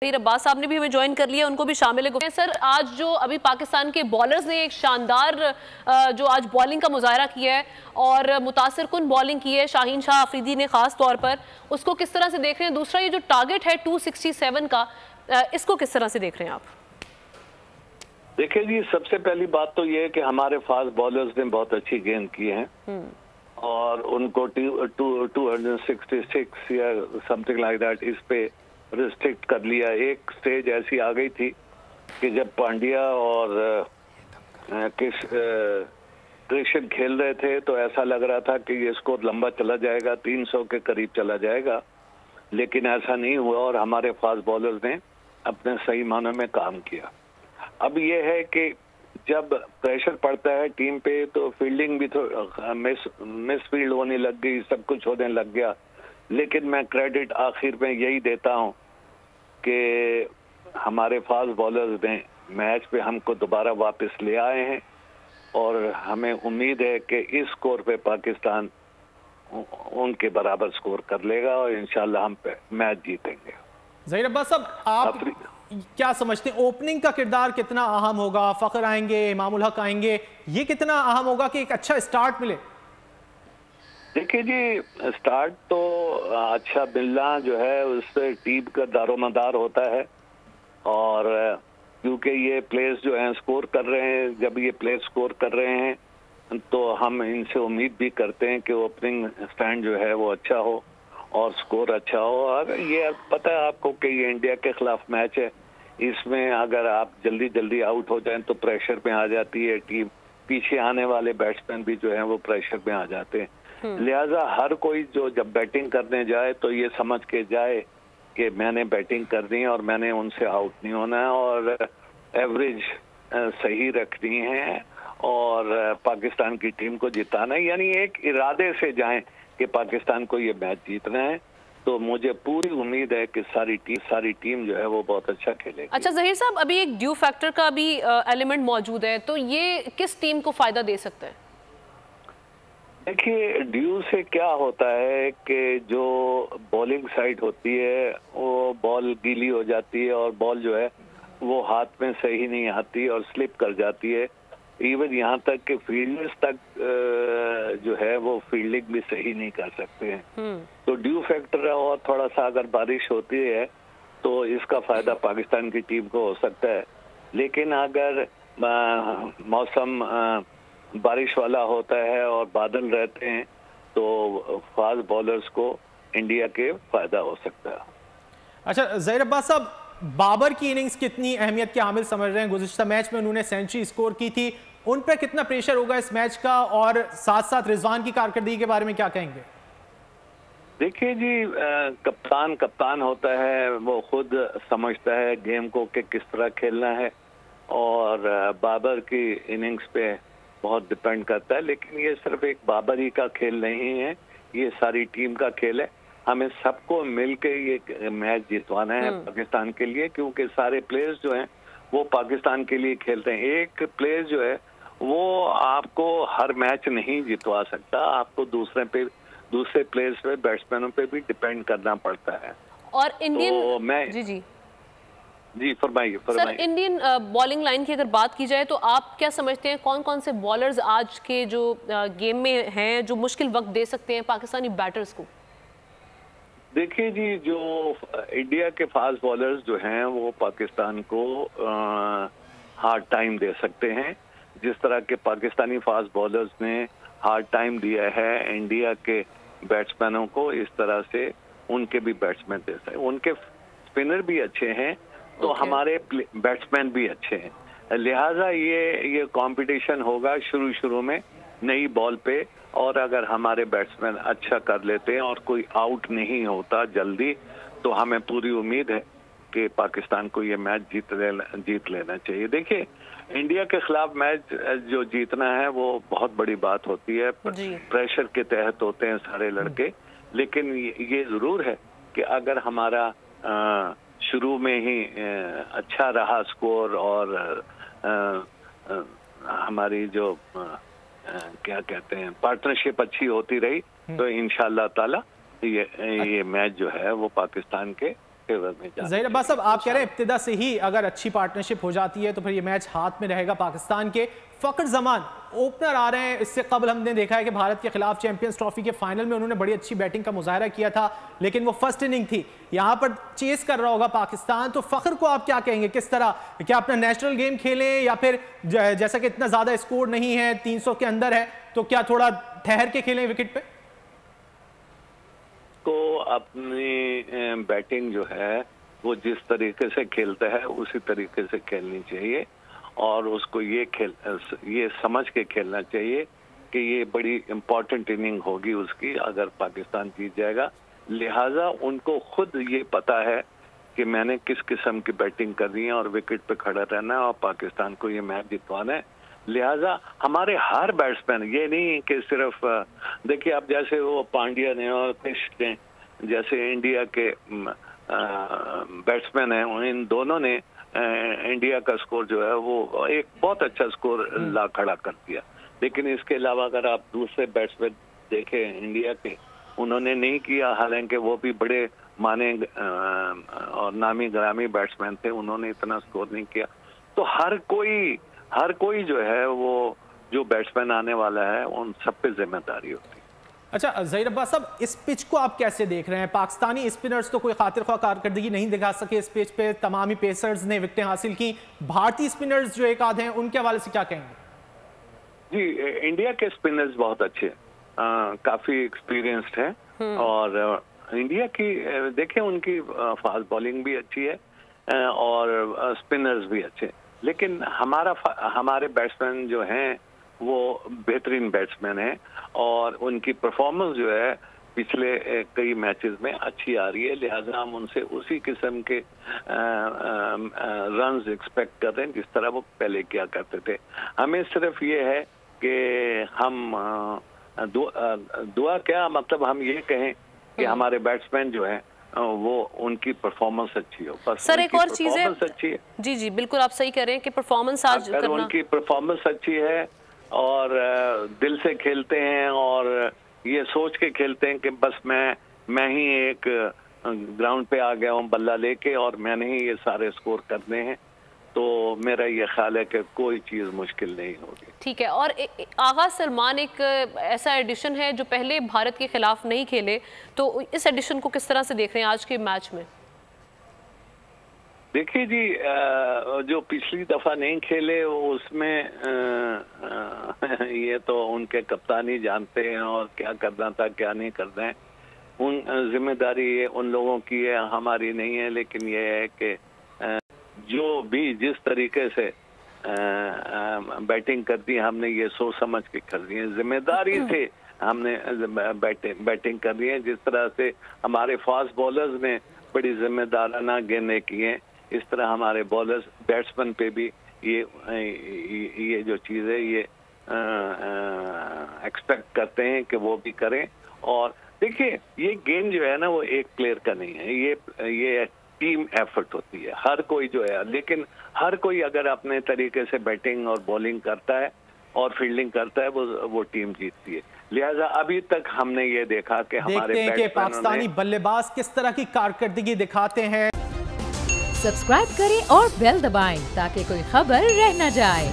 अब्बास साहब ने भी हमें ज्वाइन कर लिया, उनको भी शामिल है। सर, आज जो अभी पाकिस्तान के बॉलर्स ने एक शानदार जो आज बॉलिंग का मुजाहरा किया है और मुतासिर कुन बॉलिंग की है शाहीन शाह अफरीदी ने खास तौर पर, उसको किस तरह से देख रहे हैं? दूसरा, ये जो टारगेट है 267 का, इसको किस तरह से देख रहे हैं आप? देखिए जी, सबसे पहली बात तो ये है कि हमारे फास्ट बॉलर्स ने बहुत अच्छी गेंद की है और उनको 266 या समथिंग लाइक दैट इस पे रिस्ट्रिक्ट कर लिया। एक स्टेज ऐसी आ गई थी कि जब पांड्या और कृष्ण खेल रहे थे तो ऐसा लग रहा था कि ये स्कोर लंबा चला जाएगा, 300 के करीब चला जाएगा, लेकिन ऐसा नहीं हुआ और हमारे फास्ट बॉलर्स ने अपने सही मानों में काम किया। अब ये है कि जब प्रेशर पड़ता है टीम पे तो फील्डिंग भी तो मिस फील्ड होने लग गई, सब कुछ होने लग गया, लेकिन मैं क्रेडिट आखिर में यही देता हूं कि हमारे फास्ट बॉलर्स ने मैच पे हमको दोबारा वापस ले आए हैं और हमें उम्मीद है कि इस स्कोर पे पाकिस्तान उनके बराबर स्कोर कर लेगा और इंशाल्लाह हम मैच जीतेंगे। ज़हीर अब्बास साहब, आप क्या समझते हैं ओपनिंग का किरदार कितना अहम होगा? फखर आएंगे, इमामुल हक आएंगे, ये कितना अहम होगा कि एक अच्छा स्टार्ट मिले? देखिए जी, स्टार्ट तो अच्छा मिलना जो है उससे टीम का दारोमदार होता है और क्योंकि ये प्लेयर्स जो हैं स्कोर कर रहे हैं, जब ये प्लेयर्स स्कोर कर रहे हैं तो हम इनसे उम्मीद भी करते हैं कि ओपनिंग स्टैंड जो है वो अच्छा हो और स्कोर अच्छा हो। और ये पता है आपको कि ये इंडिया के खिलाफ मैच है, इसमें अगर आप जल्दी जल्दी आउट हो जाएं तो प्रेशर में आ जाती है टीम, पीछे आने वाले बैट्समैन भी जो हैं वो प्रेशर में आ जाते हैं। लिहाजा हर कोई जो जब बैटिंग करने जाए तो ये समझ के जाए कि मैंने बैटिंग करनी है और मैंने उनसे आउट नहीं होना है और एवरेज सही रखनी है और पाकिस्तान की टीम को जिताना है, यानी एक इरादे से जाएं कि पाकिस्तान को ये मैच जीतना है। तो मुझे पूरी उम्मीद है कि सारी टीम जो है वो बहुत अच्छा खेलेगी। अच्छा ज़हीर साहब, अभी एक ड्यू फैक्टर का भी एलिमेंट मौजूद है, तो ये किस टीम को फायदा दे सकता है? देखिए, ड्यू से क्या होता है कि जो बॉलिंग साइड होती है वो बॉल गीली हो जाती है और बॉल जो है वो हाथ में सही नहीं आती और स्लिप कर जाती है। इवन यहाँ तक कि फील्डर्स तक जो है वो फील्डिंग भी सही नहीं कर सकते हैं। तो ड्यू फैक्टर और थोड़ा सा अगर बारिश होती है तो इसका फायदा पाकिस्तान की टीम को हो सकता है, लेकिन अगर मौसम बारिश वाला होता है और बादल रहते हैं तो फास्ट बॉलर्स को इंडिया के फायदा हो सकता है। अच्छा ज़हीर अब्बास साहब, बाबर की इनिंग्स कितनी अहमियत के हामिल समझ रहे हैं? गुज़िश्ता मैच में उन्होंने सेंचुरी स्कोर की थी, उन पर कितना प्रेशर होगा इस मैच का? और साथ साथ रिजवान की कारकर्दगी के बारे में क्या कहेंगे? देखिए जी, कप्तान होता है, वो खुद समझता है गेम को कि किस तरह खेलना है और बाबर की इनिंग्स पे बहुत डिपेंड करता है, लेकिन ये सिर्फ एक बाबर ही का खेल नहीं है, ये सारी टीम का खेल है। हमें सबको मिलकर ये मैच जितवाना है पाकिस्तान के लिए, क्योंकि सारे प्लेयर्स जो हैं वो पाकिस्तान के लिए खेलते हैं। एक प्लेयर जो है वो आपको हर मैच नहीं जितवा सकता, आपको दूसरे प्लेयर्स पे, बैट्समैनों पे भी डिपेंड करना पड़ता है। और इंडियन तो जी फरमाइए। सर, इंडियन बॉलिंग लाइन की अगर बात की जाए तो आप क्या समझते हैं कौन कौन से बॉलर्स आज के जो गेम में हैं जो मुश्किल वक्त दे सकते हैं पाकिस्तानी बैटर्स को? देखिए जी, जो इंडिया के फास्ट बॉलर्स जो हैं वो पाकिस्तान को हार्ड टाइम दे सकते हैं, जिस तरह के पाकिस्तानी फास्ट बॉलर्स ने हार्ड टाइम दिया है इंडिया के बैट्समैनों को, इस तरह से उनके भी बैट्समैन दे सकते हैं। उनके स्पिनर भी अच्छे हैं तो हमारे बैट्समैन भी अच्छे हैं, लिहाजा ये कंपटीशन होगा शुरू में नई बॉल पे, और अगर हमारे बैट्समैन अच्छा कर लेते हैं और कोई आउट नहीं होता जल्दी तो हमें पूरी उम्मीद है कि पाकिस्तान को ये मैच जीत लेना चाहिए। देखिए, इंडिया के खिलाफ मैच जो जीतना है वो बहुत बड़ी बात होती है, प्रेशर के तहत होते हैं सारे लड़के, लेकिन ये जरूर है कि अगर हमारा शुरू में ही अच्छा रहा स्कोर और हमारी जो क्या कहते हैं पार्टनरशिप अच्छी होती रही तो इंशाअल्लाह ताला ये मैच जो है वो पाकिस्तान के फेवर में जाना। ज़हीर अब्बास साहब, आप कह रहे हैं इब्तिदा से ही अगर अच्छी पार्टनरशिप हो जाती है तो फिर ये मैच हाथ में रहेगा पाकिस्तान के। फ़खर जमान ओपनर आ रहे हैं, इससे कबल हमने देखा है कि भारत के खिलाफ चैंपियंस ट्रॉफी के फाइनल में उन्होंने बड़ी अच्छी बैटिंग का मुजाहरा किया था, लेकिन वो फर्स्ट इनिंग थी। यहाँ पर चेस कर रहा होगा पाकिस्तान, तो फ़खर को आप क्या कहेंगे, किस तरह, क्या अपना नेशनल गेम खेलें या फिर जैसा कि इतना ज़्यादा स्कोर नहीं है, 300 के अंदर है, तो क्या थोड़ा ठहर के खेलें विकेट पे? को अपनी बैटिंग जो है वो जिस तरीके से खेलता है उसी तरीके से खेलनी चाहिए, और उसको ये समझ के खेलना चाहिए कि ये बड़ी इम्पोर्टेंट इनिंग होगी उसकी अगर पाकिस्तान जीत जाएगा। लिहाजा उनको खुद ये पता है कि मैंने किस किस्म की बैटिंग करनी है और विकेट पे खड़ा रहना है और पाकिस्तान को ये मैच जितवाना है। लिहाजा हमारे हर बैट्समैन, ये नहीं कि सिर्फ देखिए अब जैसे वो पांड्या ने और क्रिश ने जैसे इंडिया के बैट्समैन हैं, इन दोनों ने इंडिया का स्कोर जो है वो एक बहुत अच्छा स्कोर ला खड़ा कर दिया। लेकिन इसके अलावा अगर आप दूसरे बैट्समैन देखें इंडिया के, उन्होंने नहीं किया, हालांकि वो भी बड़े माने और नामी ग्रामी बैट्समैन थे, उन्होंने इतना स्कोर नहीं किया। तो हर कोई जो है वो जो बैट्समैन आने वाला है उन सब पे जिम्मेदारी होती है। अच्छा ज़हीर अब्बास साहब, इस पिच को आप कैसे देख रहे हैं? पाकिस्तानी स्पिनर्स तो कोई खातिर ख्वाह कारकर्दगी नहीं दिखा सके इस पिच पे, तमाम ही पेसर्स ने विकेटें हासिल की। भारतीय स्पिनर्स जो एक आध हैं, उनके हवाले से क्या कहेंगे? जी, इंडिया के स्पिनर्स बहुत अच्छे हैं, काफी एक्सपीरियंस्ड हैं, और इंडिया की देखें उनकी फास्ट बॉलिंग भी अच्छी है और स्पिनर्स भी अच्छे, लेकिन हमारे बैट्समैन जो हैं वो बेहतरीन बैट्समैन हैं और उनकी परफॉर्मेंस जो है पिछले कई मैचेस में अच्छी आ रही है। लिहाजा हम उनसे उसी किस्म के रन्स एक्सपेक्ट कर रहे हैं जिस तरह वो पहले किया करते थे। हमें सिर्फ ये है कि हम दुआ क्या मतलब हम ये कहें कि हमारे बैट्समैन जो हैं वो उनकी परफॉर्मेंस अच्छी हो, बस। सर एक और चीज है, अच्छी है। जी जी बिल्कुल आप सही कह रहे हैं कि परफॉर्मेंस आज करना, उनकी परफॉर्मेंस अच्छी है और दिल से खेलते हैं और ये सोच के खेलते हैं कि बस मैं ही एक ग्राउंड पे आ गया हूँ बल्ला लेके और मैंने ही ये सारे स्कोर करने हैं, तो मेरा ये ख्याल है कि कोई चीज़ मुश्किल नहीं होगी। ठीक है। और आगा सलमान एक ऐसा एडिशन है जो पहले भारत के खिलाफ नहीं खेले, तो इस एडिशन को किस तरह से देख रहे हैं आज के मैच में? देखिए जी, जो पिछली दफा नहीं खेले उसमें ये तो उनके कप्तान ही जानते हैं और क्या करना था क्या नहीं करना है, उन जिम्मेदारी ये उन लोगों की है, हमारी नहीं है। लेकिन ये है कि जो भी जिस तरीके से बैटिंग करती है हमने ये सोच समझ के कर दी है, जिम्मेदारी से हमने बैटिंग कर दी है। जिस तरह से हमारे फास्ट बॉलर्स ने बड़ी जिम्मेदाराना गेंदें की हैं, इस तरह हमारे बॉलर्स बैट्समैन पे भी ये जो चीज़ है ये एक्सपेक्ट करते हैं कि वो भी करें। और देखिए ये गेम जो है ना वो एक प्लेयर का नहीं है, ये टीम एफर्ट होती है, हर कोई जो है, लेकिन हर कोई अगर अपने तरीके से बैटिंग और बॉलिंग करता है और फील्डिंग करता है वो टीम जीतती है। लिहाजा अभी तक हमने ये देखा कि हमारे पाकिस्तानी बल्लेबाज किस तरह की कारकर्दगी दिखाते हैं। सब्सक्राइब करें और बेल दबाएं ताकि कोई खबर रह न जाए।